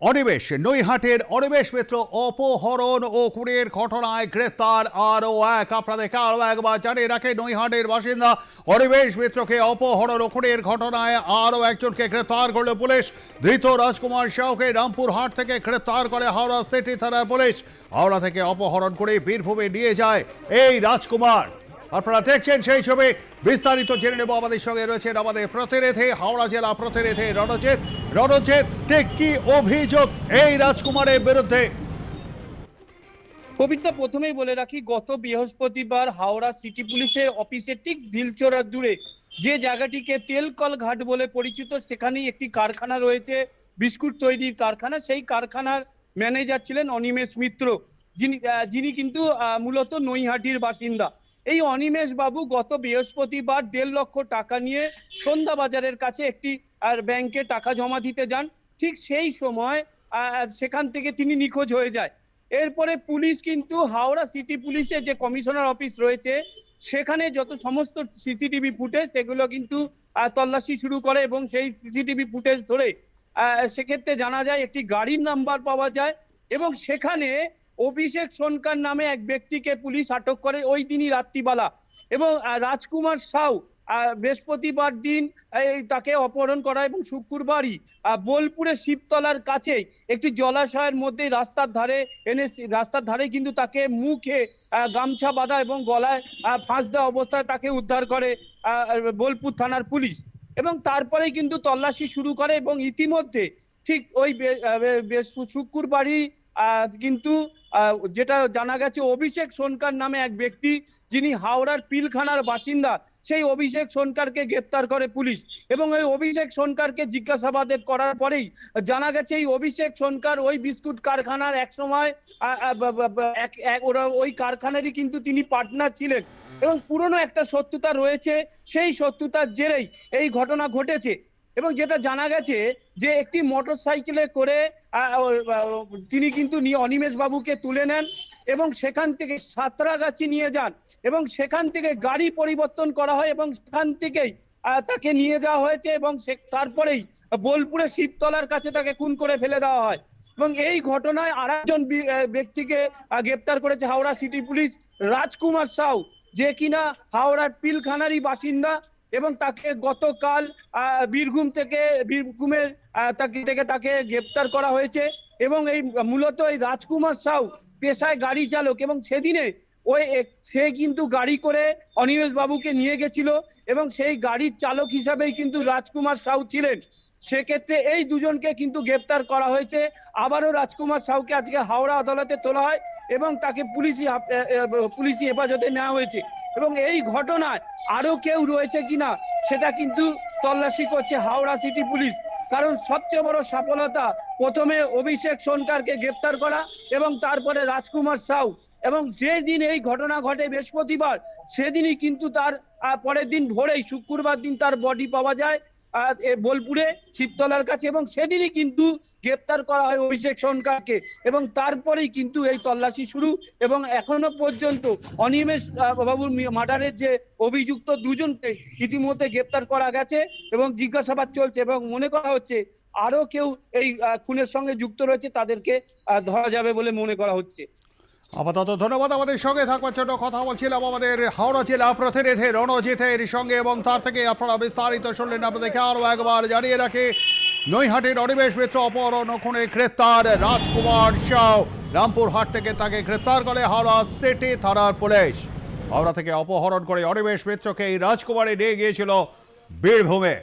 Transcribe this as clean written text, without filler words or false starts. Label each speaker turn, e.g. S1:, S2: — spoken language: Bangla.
S1: অনিমেষ নৈহাটের অনিমেষ মিত্র অপহরণ ও খুনের ঘটনায় গ্রেফতার আরও এক। আপনাদেরকে আরও একবার জানিয়ে রাখে, নৈহাটের বাসিন্দা অনিমেষ মিত্রকে অপহরণ ও খুনের ঘটনায় আরও একজনকে গ্রেফতার করল পুলিশ। ধৃত রাজকুমার সাউকে রামপুরহাট থেকে গ্রেফতার করে হাওড়া সিটি থানার পুলিশ। হাওড়া থেকে অপহরণ করে বীরভূমে নিয়ে যায় এই রাজকুমার। আপনারা দেখছেন সেই ছবি, বিস্তারিত জেনে নেব। আমাদের সঙ্গে রয়েছেন আমাদের প্রতিনিধি, হাওড়া জেলা প্রতিনিধি রণজিৎ। রণজিৎ, ঠিক কি অভিযোগ এই রাজকুমারের বিরুদ্ধে?
S2: পবিত্র, প্রথমেই বলে রাখি, গত বৃহস্পতিবার হাওড়া সিটি পুলিশের অফিসের ঠিক ঢিলচড়া দূরে যে জায়গাটিকে তেলকল ঘাট বলে পরিচিত, সেখানেই একটি কারখানা রয়েছে, বিস্কুট তৈরির কারখানা। সেই কারখানার ম্যানেজার ছিলেন অনিমেষ মিত্র, যিনি কিন্তু মূলত নৈহাটির বাসিন্দা। এই অনিমেষ বাবু গত বৃহস্পতিবার 1.5 লক্ষ টাকা নিয়ে সন্ধ্যা বাজারের কাছে একটি ব্যাংকে টাকা জমা দিতে যান। ঠিক সেই সময় সেখান থেকে তিনি নিখোঁজ হয়ে যায়। এরপরে পুলিশ কিন্তু হাওড়া সিটি পুলিশের যে কমিশনার অফিস রয়েছে সেখানে যত সমস্ত সিসিটিভি ফুটেজ সেগুলো কিন্তু তল্লাশি শুরু করে এবং সেই সিসিটিভি ফুটেজ ধরে সেক্ষেত্রে জানা যায় একটি গাড়ির নাম্বার পাওয়া যায় এবং সেখানে অভিষেক সোনকার নামে এক ব্যক্তিকে পুলিশ আটক করে ওই দিনই রাত্রিবেলা। এবং রাজকুমার সাউ বৃহস্পতিবার দিন তাকে অপহরণ করা এবং শুক্রবারই বোলপুরের শিবতলার কাছে একটি জলাশয়ের মধ্যে রাস্তার ধারে কিন্তু তাকে মুখে গামছা বাঁধা এবং গলায় ফাঁস দেওয়া অবস্থায় তাকে উদ্ধার করে বোলপুর থানার পুলিশ। এবং তারপরেই কিন্তু তল্লাশি শুরু করে এবং ইতিমধ্যে ঠিক ওই শুক্রবারই কিন্তু যেটা জানা গেছে, অভিষেক সোনকার নামে এক ব্যক্তি, যিনি হাওড়ার পিলখানার বাসিন্দা, সেই অভিষেক সোনকারকে গ্রেপ্তার করে পুলিশ। এবং ওই অভিষেক সোনকারকে জিজ্ঞাসাবাদ করার পরেই জানা গেছে এই অভিষেক সোনকার ওই বিস্কুট কারখানার এক সময় ওই কারখানারই কিন্তু তিনি পার্টনার ছিলেন এবং পুরনো একটা শত্রুতা রয়েছে। সেই শত্রুতার জেরেই এই ঘটনা ঘটেছে। এবং যেটা জানা গেছে যে একটি মোটর সাইকেলে করে তিনি কিন্তু অনিমেষ বাবুকে তুলে নেন এবং সেখান থেকে সাঁতরাগাছি নিয়ে যান এবং সেখান থেকে গাড়ি পরিবর্তন করা হয় এবং সেখান থেকেই তাকে নিয়ে যাওয়া হয়েছে এবং তারপরেই বোলপুরে শিবতলার কাছে তাকে খুন করে ফেলে দেওয়া হয়। এবং এই ঘটনায় আরেকজন ব্যক্তিকে গ্রেপ্তার করেছে হাওড়া সিটি পুলিশ, রাজকুমার সাউ, যে কিনা হাওড়ার পিলখানারই বাসিন্দা এবং তাকে গতকাল বীরভূমের তাকে গ্রেপ্তার করা হয়েছে। এবং এই মূলত এই রাজকুমার সাউ পেশায় গাড়ি চালক এবং সেদিনে সে কিন্তু গাড়ি করে অনিমেষ বাবুকে নিয়ে গেছিল এবং সেই গাড়ির চালক হিসাবেই কিন্তু রাজকুমার সাউ ছিলেন। সেক্ষেত্রে এই দুজনকে কিন্তু গ্রেপ্তার করা হয়েছে। আবারও রাজকুমার সাউকে আজকে হাওড়া আদালতে তোলা হয় এবং তাকে পুলিশি হেফাজতে নেওয়া হয়েছে। এবং এই ঘটনায় আরো কেউ রয়েছে কিনা সেটা কিন্তু তল্লাশি করছে হাওড়া সিটি পুলিশ। কারণ সবচেয়ে বড় সফলতা প্রথমে অভিষেক সোনকারকে গ্রেপ্তার করা এবং তারপরে রাজকুমার সাউ। এবং যেদিন এই ঘটনা ঘটে বৃহস্পতিবার, সেদিনই কিন্তু তার পরের দিন ভোরেই শুক্রবার দিন তার বডি পাওয়া যায় বোলপুরে শিবতলার কাছে এবং সেদিনই কিন্তু গ্রেপ্তার করা হয় অভিষেক সোনকারকে। এবং তারপরেই কিন্তু এই তল্লাশি শুরু এবং এখনো পর্যন্ত অনিমেষ বাবুর মার্ডারের যে অভিযুক্ত দুজনকে ইতিমধ্যে গ্রেপ্তার করা গেছে এবং জিজ্ঞাসাবাদ চলছে এবং মনে করা হচ্ছে আরো কেউ এই খুনের সঙ্গে যুক্ত রয়েছে, তাদেরকে ধরা যাবে বলে মনে করা হচ্ছে।
S1: আপাতত ধন্যবাদ। আমাদের সঙ্গে থাকবার জন্য কথা বলছিলাম আমাদের হাওড়া জেলা প্রতিনিধি রণজিতের সঙ্গে এবং তার থেকে আপনারা বিস্তারিত শুনলেন। আপনাদেরকে আরও একবার জানিয়ে রাখি, নৈহাটির অনিমেষ মিত্র অপহরণ ও খুনে গ্রেপ্তার রাজকুমার সাউ। রামপুরহাট থেকে তাকে গ্রেপ্তার করে হাওড়া সিটি থানার পুলিশ। হাওড়া থেকে অপহরণ করে অনিমেষ মিত্রকে এই রাজকুমারে নিয়ে গিয়েছিল বীরভূমে।